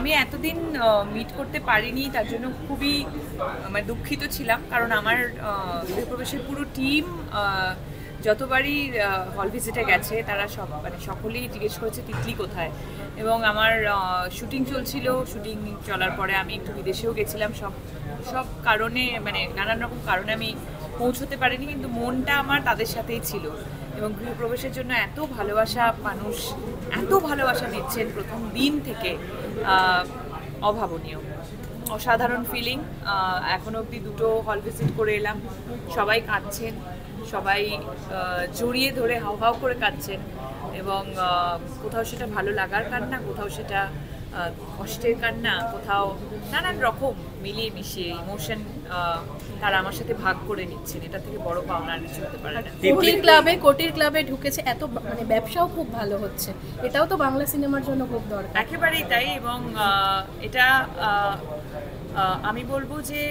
আমি এতদিন মিট করতে পারিনি, তার জন্য খুবই মানে দুঃখিত ছিলাম, কারণ আমার গৃহপ্রবেশের পুরো টিম যতবারই হল ভিজিটে গেছে তারা মানে সকলেই জিজ্ঞেস করেছে তিতলি কোথায়। এবং আমার শুটিং চলছিল, শুটিং চলার পরে আমি একটু বিদেশেও গেছিলাম, সব কারণে মানে নানান রকম কারণে আমি পৌঁছতে পারিনি, কিন্তু মনটা আমার তাদের সাথেই ছিল। এবং গৃহপ্রবেশের জন্য এত ভালোবাসা, মানুষ এত ভালোবাসা দিচ্ছেন প্রথম দিন থেকে, অভাবনীয়, অসাধারণ ফিলিং। এখনো অবধি 2টো হল ভিজিট করে এলাম, সবাই কাঁদছেন, সবাই জড়িয়ে ধরে হাউ হাউ করে কাঁদছেন, এবং কোথাও সেটা ভালো লাগার কান্না, কোথাও সেটা কষ্টের কান্না, কোথাও নানান রকম মিলিয়ে মিশিয়ে ইমোশন তারা আমার সাথে ভাগ করে নিচ্ছেন। এটা থেকে বড় পাওনা আর কিছু হতে পারে না। কোটির ক্লাবে ঢুকেছে, এত মানে ব্যবসাও খুব ভালো হচ্ছে, এটাও তো বাংলা সিনেমার জন্য খুব দরকার। একেবারেই তাই। এবং এটা আমি বলবো যে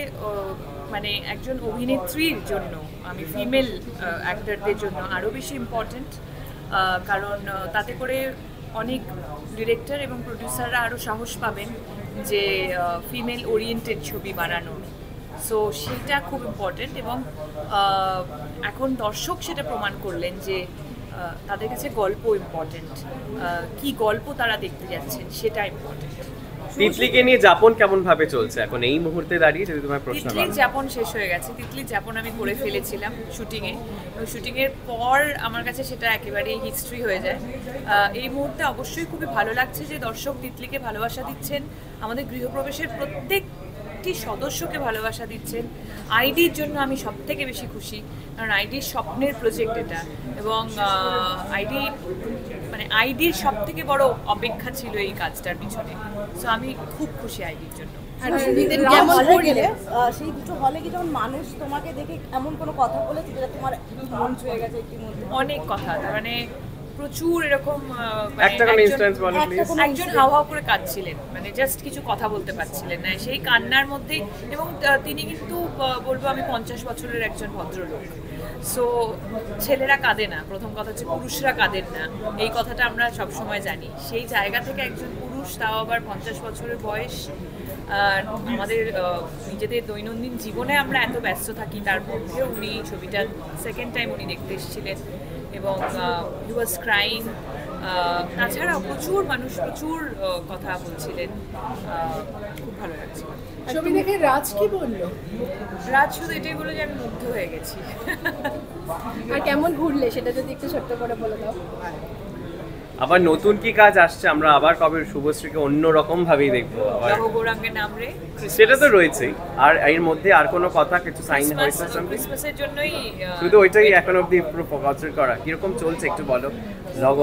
মানে একজন অভিনেত্রীর জন্য, আমি ফিমেল অ্যাক্টরদের জন্য আরও বেশি ইম্পর্ট্যান্ট, কারণ তাতে করে অনেক ডিরেক্টর এবং প্রডিউসাররা আরও সাহস পাবেন যে ফিমেল ওরিয়েন্টেড ছবি বানানোর। সো সেটা খুব ইম্পর্ট্যান্ট, এবং এখন দর্শক সেটা প্রমাণ করলেন যে তাদের কাছে গল্প ইম্পর্ট্যান্ট, কি গল্প তারা দেখতে যাচ্ছেন সেটা ইম্পর্ট্যান্ট। তিতলিকে নিয়ে যাপন কেমন ভাবে চলছে এখন এই মুহূর্তে দাঁড়িয়ে, যদি তোমার প্রশ্ন? তিতলির যাপন শেষ হয়ে গেছে, তিতলির যাপন আমি করে ফেলেছিলাম শুটিংয়ে, এবং শুটিংয়ের পর আমার কাছে সেটা একেবারেই হিস্ট্রি হয়ে যায়। এই মুহূর্তে অবশ্যই খুবই ভালো লাগছে যে দর্শক তিতলিকে ভালোবাসা দিচ্ছেন, আমাদের গৃহপ্রবেশের প্রত্যেকটি সদস্যকে ভালোবাসা দিচ্ছেন। আইডির জন্য আমি সবথেকে বেশি খুশি, কারণ আইডির স্বপ্নের প্রজেক্ট এটা, এবং আইডির সবথেকে বড় অপেক্ষা ছিল এই কাজটার পিছনে। সো আমি খুব খুশি আইডির জন্য। আর সেই 2টো হলে কি যখন মানুষ তোমাকে দেখে এমন কোনো কথা বলেছে যেটা তোমার মন ছুঁয়ে গেছে? ইতিমধ্যে অনেক কথা, মানে প্রচুর এরকম, একজন হাউ হাউ করে কাঁদছিলেন, মানে জাস্ট কিছু কথা বলতে পারছিলেন না সেই কান্নার মধ্যেই। এবং তিনি কিন্তু বলবো আমি 50 বছরের একজন ভদ্রলোক। সো ছেলেরা কাঁদে না, প্রথম কথা হচ্ছে পুরুষরা কাঁদেন না, এই কথাটা আমরা সবসময় জানি। সেই জায়গা থেকে একজন পুরুষ, তাও আবার 50 বছরের বয়স, আমাদের নিজেদের দৈনন্দিন জীবনে আমরা এত ব্যস্ত থাকি, তার মধ্যেও উনি ছবিটা সেকেন্ড টাইম উনি দেখতে এসেছিলেন, এবং হি ওয়াজ ক্রাইং। তাছাড়াও প্রচুর মানুষ প্রচুর কথা বলছিলেন, খুব ভালো লাগছিল। ছবি দেখে রাজ কি বললো? রাজ শুধু এটাই বললো যে আমি মুগ্ধ হয়ে গেছি। আর কেমন ঘুরলে সেটা যদি একটু ছোট্ট করে বলে দাও। আবার নতুন কি কাজ আসছে, আমরা আবার কবে শুভশ্রীকে অন্য রকম ভাবেই দেখবো, আবার গৌরাঙ্গের নাম রে, সেটা তো রয়েছেই। আর এর মধ্যে আর কোনো কথা কিছু সাইন হয়েছে? ক্রিসমাসের জন্যই শুধু ওইটাই এখন অবধি পুরো কনসেন্ট্রেট করা, কিরকম চলছে একটু বলো।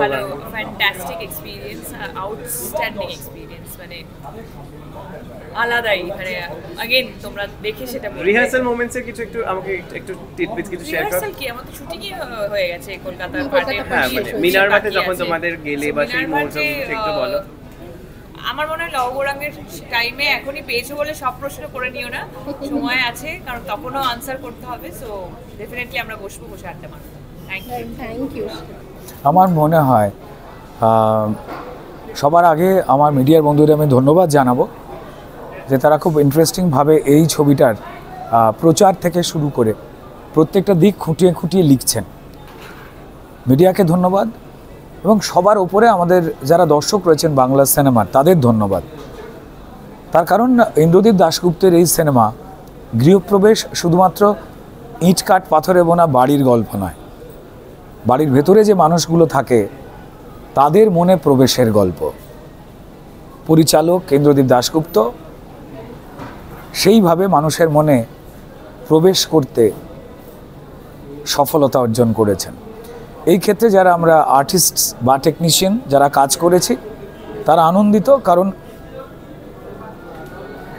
ভালো, ফ্যান্টাস্টিক এক্সপিরিয়েন্স, আউটস্ট্যান্ডিং এক্সপিরিয়েন্স, মানে আলাদাই। মানে अगेन তোমরা দেখে সেটা বলবে। রিহার্সাল মোমেন্টসে কিছু একটু আমাকে একটু টিপস কিছু শেয়ার করো। রিহার্সাল কি, আমাদের শুটিংই হয়ে গেছে কলকাতার পার্টে। হ্যাঁ, মানে মিনারভাতে যখন তোমাদের গেলে বা সেই মুহূর্তে একটু বলো। আমার মনে হয় লবগৌরাঙ্গের টাইমে এখনই পেয়েছো বলে সব প্রশ্ন করে নিও না, সময় আছে, কারণ তখনও আনসার করতে হবে। সো ডেফিনেটলি আমরা বসে আড্ডা মারবো। Thank you. আমার মনে হয় সবার আগে আমার মিডিয়ার বন্ধুদের আমি ধন্যবাদ জানাবো যে তারা খুব ইন্টারেস্টিংভাবে এই ছবিটার প্রচার থেকে শুরু করে প্রত্যেকটা দিক খুঁটিয়ে খুঁটিয়ে লিখছেন। মিডিয়াকে ধন্যবাদ, এবং সবার উপরে আমাদের যারা দর্শক রয়েছেন বাংলা সিনেমার, তাদের ধন্যবাদ। তার কারণ ইন্দ্রদীপ দাশগুপ্তের এই সিনেমা গৃহপ্রবেশ শুধুমাত্র ইট কাঠ পাথরে বোনা বাড়ির গল্প নয়, বাড়ির ভেতরে যে মানুষগুলো থাকে তাদের মনে প্রবেশের গল্প। পরিচালক ইন্দ্রদীপ দাশগুপ্ত সেইভাবে মানুষের মনে প্রবেশ করতে সফলতা অর্জন করেছেন। এই ক্ষেত্রে যারা আমরা আর্টিস্ট বা টেকনিশিয়ান যারা কাজ করেছি তারা আনন্দিত, কারণ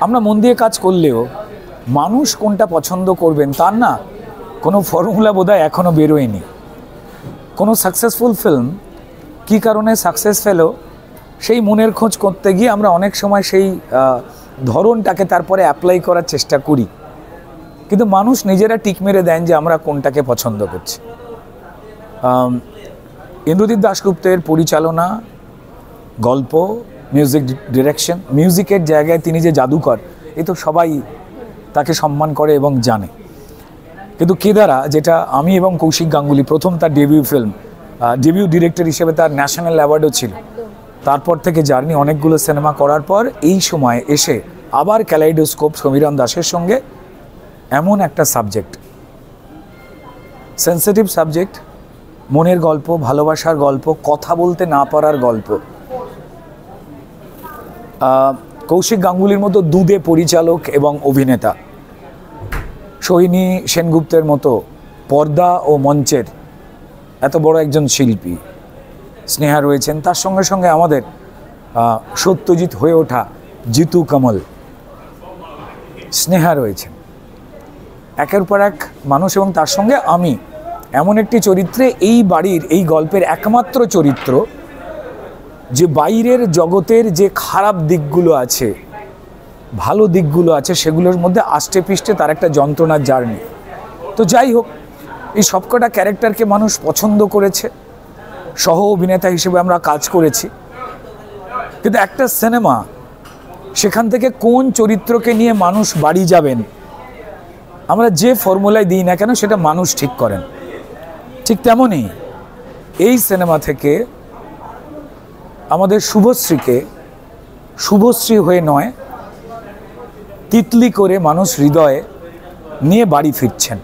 আমরা মন দিয়ে কাজ করলেও মানুষ কোনটা পছন্দ করবেন তার না কোনো ফর্মুলা বোধহয় এখনও বেরোয়নি। কোনো সাকসেসফুল ফিল্ম কী কারণে সাকসেস পেল সেই মনের খোঁজ করতে গিয়ে আমরা অনেক সময় সেই ধরনটাকে তারপরে অ্যাপ্লাই করার চেষ্টা করি, কিন্তু মানুষ নিজেরা টিক মেরে দেন যে আমরা কোনটাকে পছন্দ করছি। ইন্দ্রদীপ দাশগুপ্তের পরিচালনা, গল্প মিউজিক ডিরেকশন, মিউজিকের জায়গায় তিনি যে জাদুকর, এ তো সবাই তাকে সম্মান করে এবং জানে। কিন্তু কেদারা, যেটা আমি এবং কৌশিক গাঙ্গুলি প্রথম তার ডেবিউ ফিল্ম, ডেবিউ ডিরেক্টর হিসেবে তার ন্যাশনাল অ্যাওয়ার্ডও ছিল, তারপর থেকে জার্নি অনেকগুলো সিনেমা করার পর এই সময় এসে আবার ক্যালাইডোস্কোপ সমীরণ দাসের সঙ্গে এমন একটা সাবজেক্ট, সেন্সিটিভ সাবজেক্ট, মনের গল্প, ভালোবাসার গল্প, কথা বলতে না পারার গল্প। কৌশিক গাঙ্গুলির মতো দুধে পরিচালক এবং অভিনেতা, সোহিনী সেনগুপ্তের মতো পর্দা ও মঞ্চের এত বড় একজন শিল্পী স্নেহা রয়েছেন, তার সঙ্গে সঙ্গে আমাদের সত্যজিৎ হয়ে ওঠা জিতু কমল, স্নেহা রয়েছেন, একের পর এক মানুষ, এবং তার সঙ্গে আমি এমন একটি চরিত্রে, এই বাড়ির এই গল্পের একমাত্র চরিত্র যে বাইরের জগতের যে খারাপ দিকগুলো আছে, ভালো দিকগুলো আছে, সেগুলোর মধ্যে আষ্টে পৃষ্ঠে তার একটা যন্ত্রণার জার্নি। তো যাই হোক, এই সবকটা ক্যারেক্টারকে মানুষ পছন্দ করেছে, সহ অভিনেতা হিসেবে আমরা কাজ করেছি। কিন্তু একটা সিনেমা, সেখান থেকে কোন চরিত্রকে নিয়ে মানুষ বাড়ি যাবেন, আমরা যে ফর্মুলায় দিই না কেন সেটা মানুষ ঠিক করেন। ঠিক তেমনই এই সিনেমা থেকে আমাদের শুভশ্রীকে শুভশ্রী হয়ে নয়, তিতলি করে মানুষ হৃদয়ে নিয়ে বাড়ি ফিরছেন।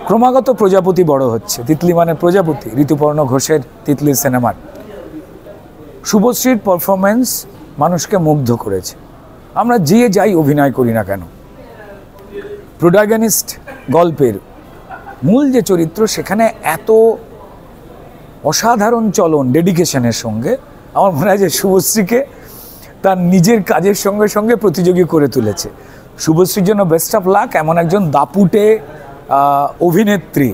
ক্রমাগত প্রজাপতি বড় হচ্ছে, তিতলি মানে প্রজাপতি, ঋতুপর্ণ ঘোষের তিতলি সিনেমার শুভশ্রীর পারফরমেন্স মানুষকে মুগ্ধ করেছে। আমরা যে যাই অভিনয় করি না কেন, প্রোটাগনিস্ট গল্পের মূল যে চরিত্র, সেখানে এত অসাধারণ চলন, ডেডিকেশনের সঙ্গে আমার মনে হয় যে শুভশ্রীকে তার নিজের কাজের সঙ্গে সঙ্গে প্রতিযোগী করে তুলেছে। শুভশ্রীর জন্য বেস্ট অফ লাক, এমন একজন দাপুটে অভিনেত্রী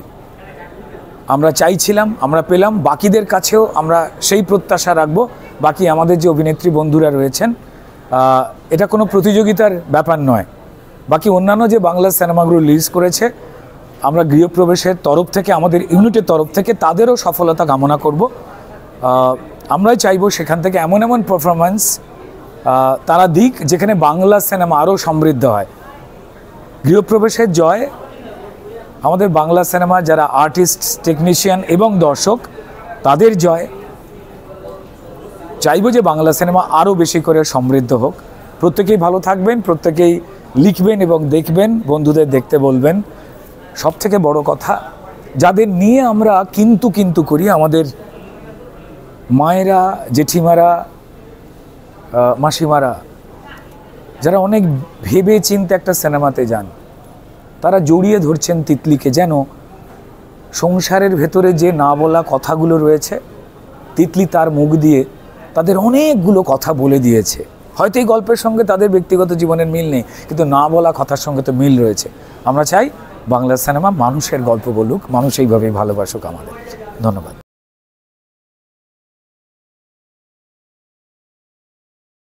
আমরা চাইছিলাম, আমরা পেলাম। বাকিদের কাছেও আমরা সেই প্রত্যাশা রাখবো, বাকি আমাদের যে অভিনেত্রী বন্ধুরা রয়েছেন, এটা কোনো প্রতিযোগিতার ব্যাপার নয়। বাকি অন্যান্য যে বাংলা সিনেমাগুলো রিলিজ করেছে, আমরা গৃহপ্রবেশের তরফ থেকে, আমাদের ইউনিটের তরফ থেকে তাদেরও সফলতা কামনা করব। আমরাই চাইবো সেখান থেকে এমন এমন পারফরমেন্স তারা দিক যেখানে বাংলা সিনেমা আরও সমৃদ্ধ হয়। গৃহপ্রবেশের জয় আমাদের বাংলা সিনেমার যারা আর্টিস্ট, টেকনিশিয়ান এবং দর্শক, তাদের জয়। চাইবো যে বাংলা সিনেমা আরও বেশি করে সমৃদ্ধ হোক। প্রত্যেকেই ভালো থাকবেন, প্রত্যেকেই লিখবেন এবং দেখবেন, বন্ধুদের দেখতে বলবেন। সব থেকে বড় কথা, যাদের নিয়ে আমরা কিন্তু করি, আমাদের মায়েরা, জেঠিমারা, মাসিমারা, যারা অনেক ভেবে চিন্তে একটা সিনেমাতে যান, তারা জড়িয়ে ধরছেন তিতলিকে, যেন সংসারের ভেতরে যে না বলা কথাগুলো রয়েছে, তিতলি তার মুখ দিয়ে তাদের অনেকগুলো কথা বলে দিয়েছে। হয়তো এই গল্পের সঙ্গে তাদের ব্যক্তিগত জীবনের মিল নেই, কিন্তু না বলা কথার সঙ্গে তো মিল রয়েছে। আমরা চাই বাংলা সিনেমা মানুষের গল্প বলুক, মানুষ এইভাবেই ভালোবাসুক আমাদের। ধন্যবাদ।